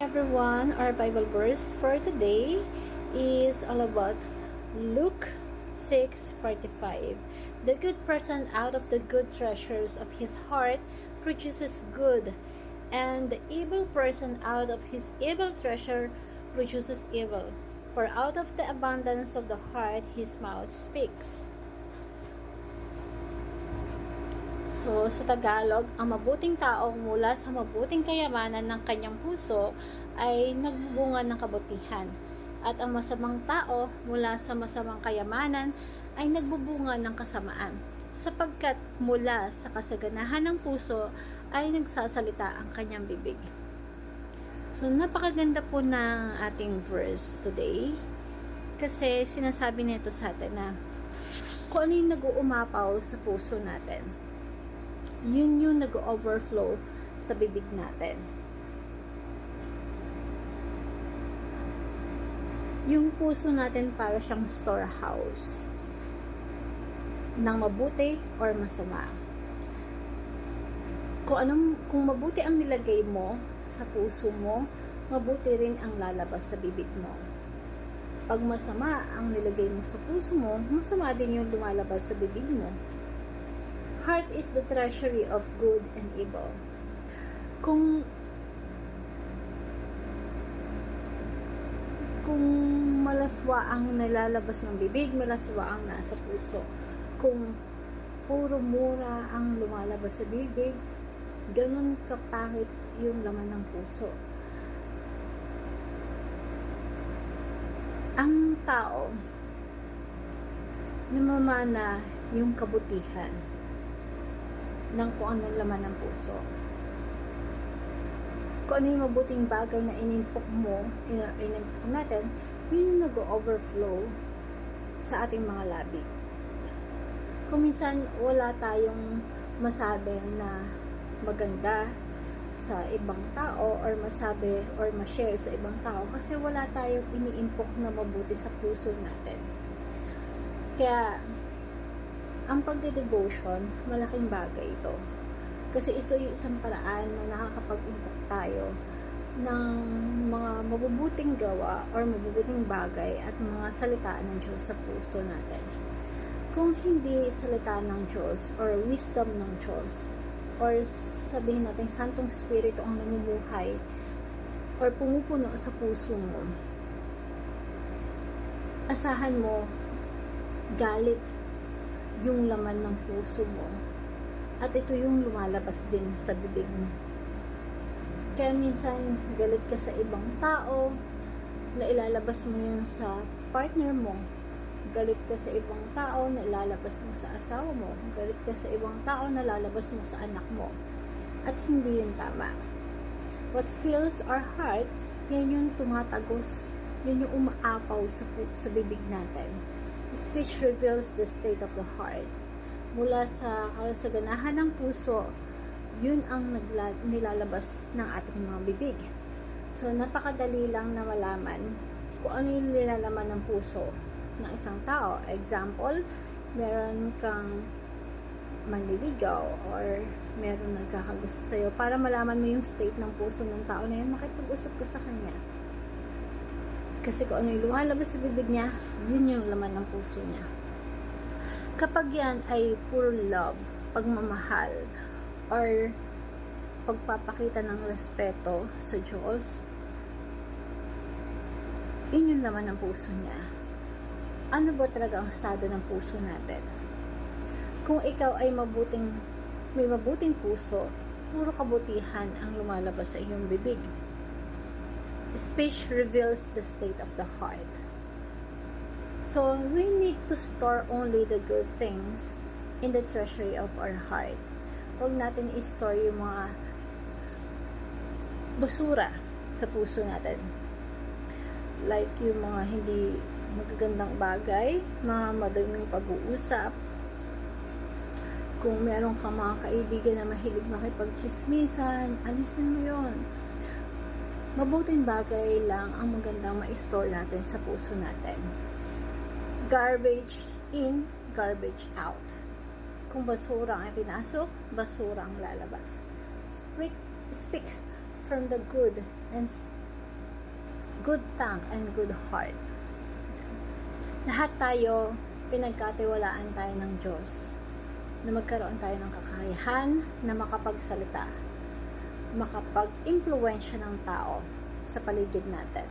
Everyone, our Bible verse for today is all about Luke 6:45. The good person out of the good treasures of his heart produces good, and the evil person out of his evil treasure produces evil. For out of the abundance of the heart his mouth speaks. So, sa Tagalog, ang mabuting tao mula sa mabuting kayamanan ng kanyang puso ay nagbubunga ng kabutihan. At ang masamang tao mula sa masamang kayamanan ay nagbubunga ng kasamaan. Sapagkat mula sa kasaganahan ng puso ay nagsasalita ang kanyang bibig. So, napakaganda po ng ating verse today. Kasi sinasabi nito sa atin na kung ano yung nag-uumapaw sa puso natin, yun yung nag-overflow sa bibig natin. Yung puso natin para siyang storehouse ng mabuti or masama. Kung mabuti ang nilagay mo sa puso mo, mabuti rin ang lalabas sa bibig mo. Pag masama ang nilagay mo sa puso mo, masama din yung lumalabas sa bibig mo. Heart is the treasury of good and evil. Kung malaswa ang nalalabas ng bibig, malaswa ang nasa puso. Kung puro mura ang lumalabas sa bibig, ganun kapangit yung laman ng puso. Ang tao, namamana yung kabutihan ng kung anong laman ng puso. Kung ano yung mabuting bagay na inimpok natin, yun yung nag-overflow sa ating mga labi. Kung minsan wala tayong masabi na maganda sa ibang tao or masabi or ma-share sa ibang tao kasi wala tayong iniimpok na mabuti sa puso natin. Kaya ang pagde-devotion, malaking bagay ito. Kasi ito yung isang paraan na nakakapag-impact tayo ng mga mabubuting gawa or mabubuting bagay at mga salita ng Diyos sa puso natin. Kung hindi salita ng Diyos or wisdom ng Diyos or sabihin natin Santong Espiritu ang namumuhay or pumupuno sa puso mo, asahan mo galit yung laman ng puso mo. At ito yung lumalabas din sa bibig mo. Kaya minsan, galit ka sa ibang tao, na ilalabas mo yun sa partner mo. Galit ka sa ibang tao, na ilalabas mo sa asawa mo. Galit ka sa ibang tao, na ilalabas mo sa anak mo. At hindi yun tama. What fills our heart, yan yung tumatagos. Yan yung umaapaw sa bibig natin. Speech reveals the state of the heart. Mula sa kasaganahan ng puso, yun ang nilalabas ng ating mga bibig. So, napakadali lang na malaman kung ano yung nilalaman ng puso ng isang tao. Example, meron kang manliligaw or meron nagkakagusto sa'yo. Para malaman mo yung state ng puso ng tao na yun, makipag-usap ka sa kanya. Kasi kung ano yung lumalabas sa bibig niya, yun yung laman ng puso niya. Kapag yan ay full love, pagmamahal, or pagpapakita ng respeto sa Diyos, yun yung laman ng puso niya. Ano ba talaga ang estado ng puso natin? Kung ikaw ay may mabuting puso, puro kabutihan ang lumalabas sa iyong bibig. Speech reveals the state of the heart. So, we need to store only the good things in the treasury of our heart. Huwag natin i-store yung mga basura sa puso natin. Like yung mga hindi magagandang bagay, mga madaming pag-uusap. Kung meron kang mga kaibigan na mahilig makipag-chismisan, alisin mo yun. Mabuting bagay lang ang magandang ma-store natin sa puso natin. Garbage in, garbage out. Kung basura ang pinasok, basura ang lalabas. Speak from the good and good tongue and good heart. Lahat tayo, pinagkatiwalaan tayo ng Diyos na magkaroon tayo ng kakayahan na makapagsalita, makapag-impluwensya ng tao sa paligid natin.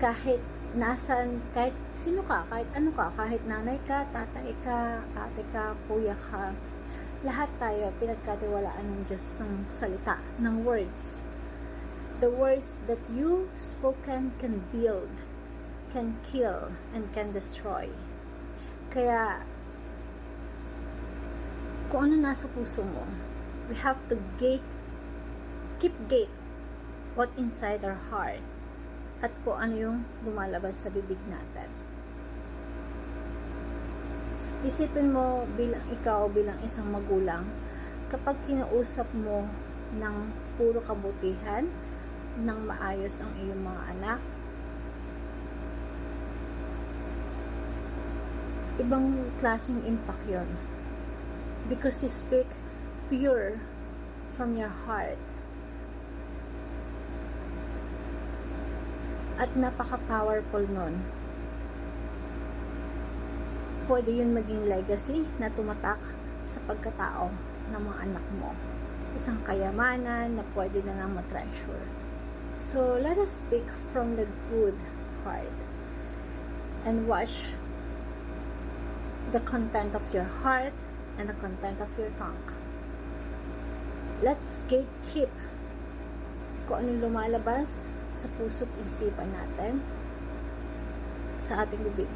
Kahit nasan, kahit sino ka, kahit ano ka, kahit nanay ka, tatay ka, ate ka, kuya ka, lahat tayo pinagkatiwalaan ng Diyos ng salita, ng words. The words that you spoken can build, can kill, and can destroy. Kaya, kung ano nasa puso mo, we have to keep gate what inside our heart at kung ano yung lumalabas sa bibig natin. Isipin mo bilang ikaw, bilang isang magulang, kapag kinausap mo ng puro kabutihan, ng maayos ang iyong mga anak, ibang klaseng impact yon, because you speak pure from your heart. At napaka-powerful nun. Pwede yun maging legacy na tumatak sa pagkatao ng mga anak mo. Isang kayamanan na pwede na lang matreasure. So, let us speak from the good heart and watch the content of your heart and the content of your tongue. Let's gatekeep kung ano lumalabas sa puso't isipan natin sa ating bibig.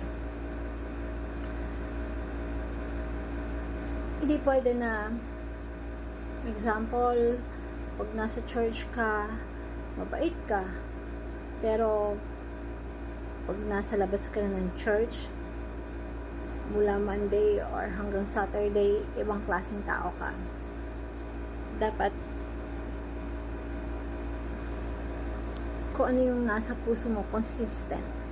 Hindi pwede na, example, pag nasa church ka, mabait ka, pero pag nasa labas ka na ng church, mula Monday or hanggang Saturday, ibang klaseng tao ka. Dapat kung ano yung nasa puso mo, consistent.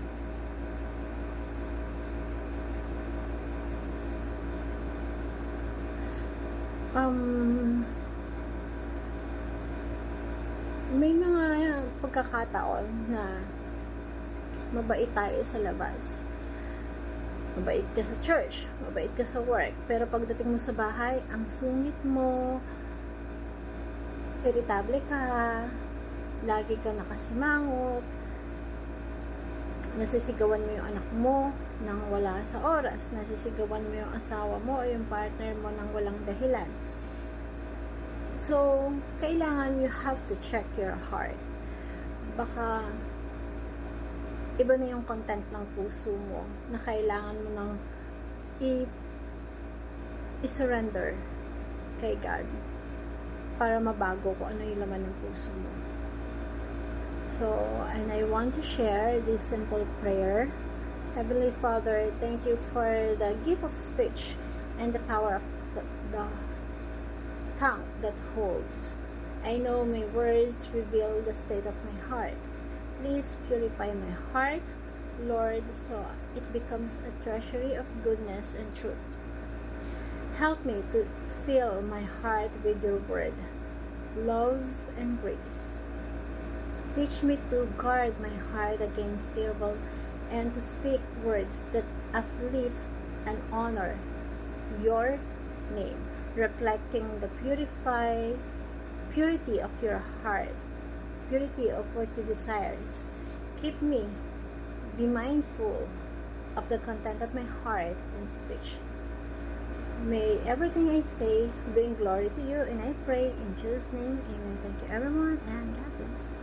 May mga pagkakataon na mabait tayo sa labas. Mabait ka sa church, mabait ka sa work, pero pagdating mo sa bahay, ang sungit mo, irritable ka, lagi ka nakasimangot, nasisigawan mo yung anak mo nang wala sa oras, nasisigawan mo yung asawa mo o yung partner mo nang walang dahilan. So, kailangan you have to check your heart. Baka iba na yung content ng puso mo na kailangan mo nang i-surrender kay God para mabago kung ano yung laman ng puso mo. So, and I want to share this simple prayer. Heavenly Father, thank you for the gift of speech and the power of the tongue that holds. I know my words reveal the state of my heart. Please purify my heart, Lord, so it becomes a treasury of goodness and truth. Help me to fill my heart with your word, love, and grace. Teach me to guard my heart against evil and to speak words that uplift and honor your name, reflecting the purity of your heart, purity of what you desire. Keep me, be mindful of the content of my heart and speech. May everything I say bring glory to you, and I pray in Jesus' name, amen. Thank you everyone, and God bless.